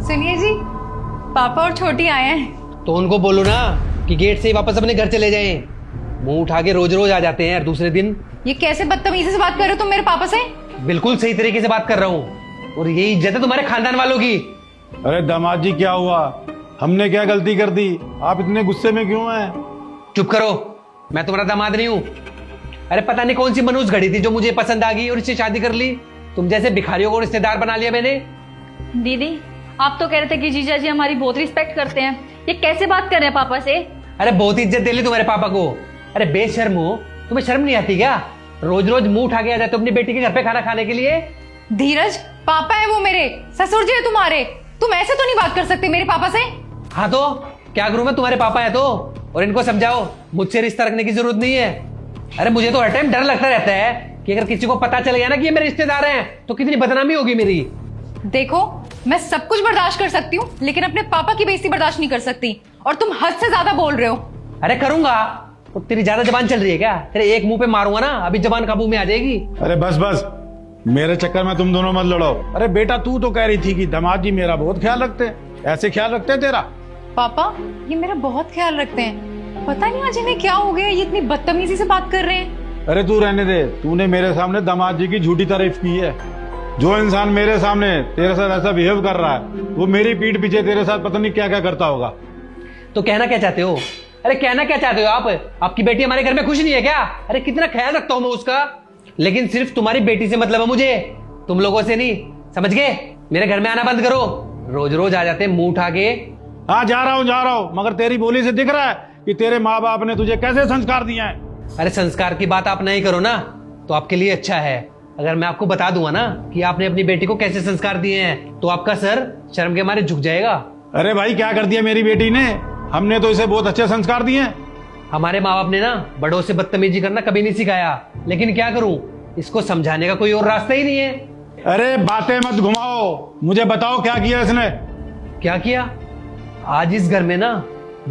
सुनिए जी, पापा और छोटी आए हैं। तो उनको बोलो ना कि गेट से ही वापस अपने घर चले जाएं। मुंह उठा के रोज रोज आ जाते हैं यार दूसरे दिन। ये कैसे बदतमीजी से बात कर रहे हो तुम मेरे पापा से? बिल्कुल सही तरीके से बात कर रहा हूँ, और यही इज्जत है तुम्हारे खानदान वालों की। अरे दामाद जी क्या हुआ? हमने क्या गलती कर दी? आप इतने गुस्से में क्यों हैं? चुप करो, मैं तुम्हारा दामाद नहीं हूँ। अरे पता नहीं कौन सी मनूस घड़ी थी जो मुझे पसंद आ गई और इससे शादी कर ली। तुम जैसे भिखारियों को रिश्तेदार बना लिया मैंने। दीदी, आप तो कह रहे थे कि जीजा जी हमारी बहुत रिस्पेक्ट करते हैं, ये कैसे बात कर रहे हैं पापा से? अरे बहुत इज्जत दे ली तुम्हारे पापा को। अरे बेशर्म हो, तुम्हें शर्म नहीं आती क्या? रोज रोज मुंह उठा के आ जाते हो अपनी बेटी के घर पे खाना खाने के लिए। धीरज, पापा है वो मेरे, ससुर जी है तुम्हारे। तुम ऐसे तो नहीं बात कर सकते मेरे पापा से। हाँ तो क्या करूं मैं, तुम्हारे पापा है तो। और इनको समझाओ मुझसे रिश्ता रखने की जरूरत नहीं है। अरे मुझे तो हर टाइम डर लगता रहता है कि अगर किसी को पता चल गया ना कि ये मेरे रिश्तेदार हैं तो कितनी बदनामी होगी मेरी। देखो, मैं सब कुछ बर्दाश्त कर सकती हूँ, लेकिन अपने पापा की बेइज्जती बर्दाश्त नहीं कर सकती। और तुम हद से ज्यादा बोल रहे हो। अरे करूंगा। और तेरी ज्यादा जबान चल रही है क्या? तेरे एक मुंह पे मारूंगा ना, अभी जबान काबू में आ जाएगी। अरे बस बस, मेरे चक्कर में तुम दोनों मत लड़ो। अरे बेटा, तू तो कह रही थी कि दामाद जी मेरा बहुत ख्याल रखते हैं। ऐसे ख्याल रखते हैं तेरा? पापा, ये मेरा बहुत ख्याल रखते हैं। पता नहीं आज इन्हें क्या हो गया, ये इतनी बदतमीजी से बात कर रहे हैं। अरे तू रहने दे। तूने मेरे सामने दामाद जी की झूठी तारीफ की है। जो इंसान मेरे सामने तेरे साथ ऐसा बिहेव कर रहा है, वो मेरी पीठ पीछे तेरे साथ पता नहीं क्या क्या करता होगा। तो कहना क्या चाहते हो? अरे कहना क्या चाहते हो आप? आपकी बेटी हमारे घर में खुश नहीं है क्या? अरे कितना ख्याल रखता हूं मैं उसका, लेकिन सिर्फ तुम्हारी बेटी से मतलब है मुझे, तुम लोगों से नहीं। समझ गए? मेरे घर में आना बंद करो। रोज रोज आ जाते हैं मुंह उठा के। हाँ जा रहा हूँ, मगर तेरी बोली से दिख रहा है कि तेरे माँ बाप ने तुझे कैसे संस्कार दिए हैं। अरे संस्कार की बात आप नहीं करो ना तो आपके लिए अच्छा है। अगर मैं आपको बता दूंगा ना कि आपने अपनी बेटी को कैसे संस्कार दिए हैं तो आपका सर शर्म के मारे झुक जाएगा। अरे भाई, क्या कर दिया मेरी बेटी ने? हमने तो इसे बहुत अच्छे संस्कार दिए हैं। हमारे माँ बाप ने ना बड़ों से बदतमीजी करना कभी नहीं सिखाया, लेकिन क्या करूं, इसको समझाने का कोई और रास्ता ही नहीं है। अरे बातें मत घुमाओ, मुझे बताओ क्या किया इसने? क्या किया? आज इस घर में ना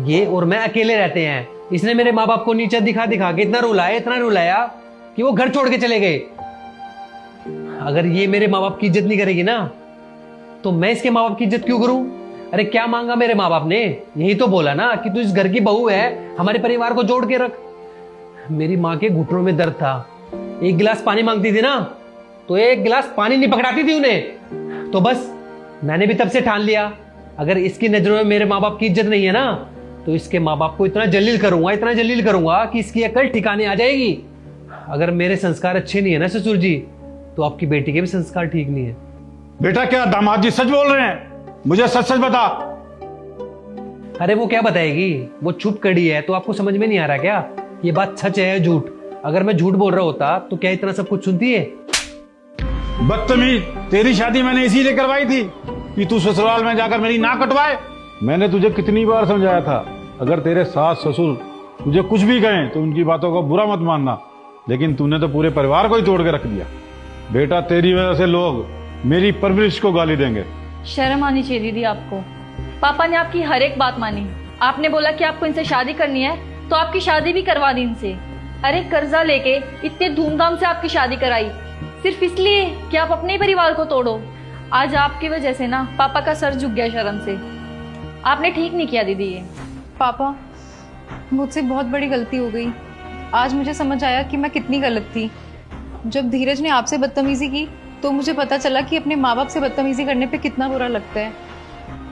ये और मैं अकेले रहते हैं। इसने मेरे माँ बाप को नीचे दिखा दिखा के इतना रुलाया कि वो घर छोड़ के चले गए। अगर ये मेरे माँ बाप की इज्जत नहीं करेगी ना तो मैं इसके माँ बाप की इज्जत क्यों करूं? अरे क्या मांगा मेरे माँ बाप ने? यही तो बोला ना कि तू इस घर की बहू है, हमारे परिवार को जोड़ के रख। मेरी माँ के घुटनों में दर्द था। एक गिलास पानी मांगती थी ना तो एक गिलास पानी नहीं पकड़ाती थी उन्हें। तो बस मैंने भी तब से ठान लिया, अगर इसकी नजरों में मेरे माँ बाप की इज्जत नहीं है ना तो इसके माँ बाप को इतना जलील करूंगा कि इसकी अकल ठिकाने आ जाएगी। अगर मेरे संस्कार अच्छे नहीं है ना ससुर जी, तो आपकी बेटी के भी संस्कार ठीक नहीं है। बेटा, क्या दामाद जी सच बोल रहे हैं? मुझे सच सच बता। अरे वो क्या बताएगी, वो चुप कड़ी है। तो आपको समझ में नहीं आ रहा क्या ये बात सच है या झूठ? अगर मैं झूठ बोल रहा होता तो क्या इतना सब कुछ सुनती है? बदतमीज, तेरी शादी मैंने इसीलिए करवाई थी कि तू ससुराल में जाकर मेरी नाक कटवाए। मैंने तुझे कितनी बार समझाया था, अगर तेरे सास ससुर तुझे कुछ भी कहें तो उनकी बातों को बुरा मत मानना, लेकिन तूने तो पूरे परिवार को ही तोड़ के रख दिया। बेटा, तेरी वजह से लोग मेरी परवरिश को गाली देंगे। शर्म आनी चाहिए दीदी आपको। पापा ने आपकी हर एक बात मानी। आपने बोला कि आपको इनसे शादी करनी है तो आपकी शादी भी करवा दी इनसे। अरे कर्जा लेके इतने धूमधाम से आपकी शादी कराई सिर्फ इसलिए कि आप अपने परिवार को तोड़ो। आज आपकी वजह से ना पापा का सर झुक गया शर्म से। आपने ठीक नहीं किया दीदी ये। पापा, मुझसे बहुत बड़ी गलती हो गई। आज मुझे समझ आया कि मैं कितनी गलत थी। जब धीरज ने आपसे बदतमीजी की तो मुझे पता चला कि अपने माँ बाप से बदतमीजी करने पे कितना बुरा लगता है।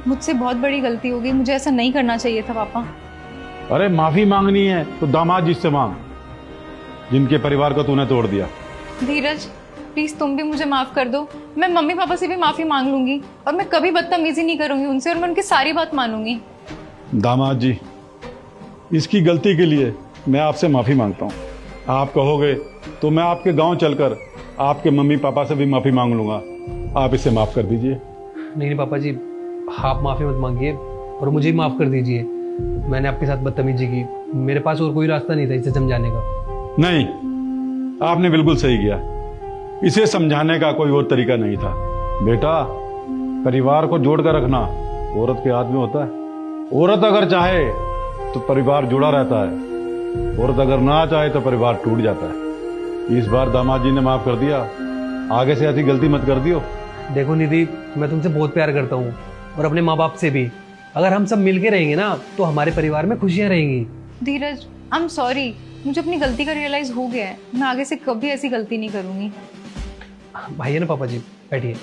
मुझसे बहुत बड़ी गलती हो गई, मुझे ऐसा नहीं करना चाहिए था पापा। अरे माफी मांगनी है तो दामाद जी से मांग, जिनके परिवार को तूने तोड़ दिया। धीरज, प्लीज तुम भी मुझे माफ कर दो। मैं मम्मी पापा से भी माफी मांग लूंगी और मैं कभी बदतमीजी नहीं करूंगी उनसे, और मैं उनकी सारी बात मानूंगी। दामाद जी, इसकी गलती के लिए मैं आपसे माफी मांगता हूँ। आप कहोगे तो मैं आपके गांव चलकर आपके मम्मी पापा से भी माफी मांग लूंगा। आप इसे माफ कर दीजिए। नहीं पापा जी, आप माफी मत मांगिए और मुझे माफ कर दीजिए। मैंने आपके साथ बदतमीजी की, मेरे पास और कोई रास्ता नहीं था इसे समझाने का। नहीं, आपने बिल्कुल सही किया। इसे समझाने का कोई और तरीका नहीं था। बेटा, परिवार को जोड़ कर रखना औरत के हाथ में होता है। औरत अगर चाहे तो परिवार जुड़ा रहता है, औरत अगर ना चाहे तो परिवार टूट जाता है। इस बार दामाद जी ने माफ कर दिया, आगे से ऐसी गलती मत कर दियो। देखो निधि, मैं तुमसे बहुत प्यार करता हूँ, और अपने माँ बाप से भी। अगर हम सब मिलके रहेंगे ना तो हमारे परिवार में खुशियाँ रहेंगी। धीरज, आई एम सॉरी, मुझे अपनी गलती का रियलाइज हो गया है। मैं आगे से कभी ऐसी गलती नहीं करूंगी। भाई है ना पापा जी, बैठिए।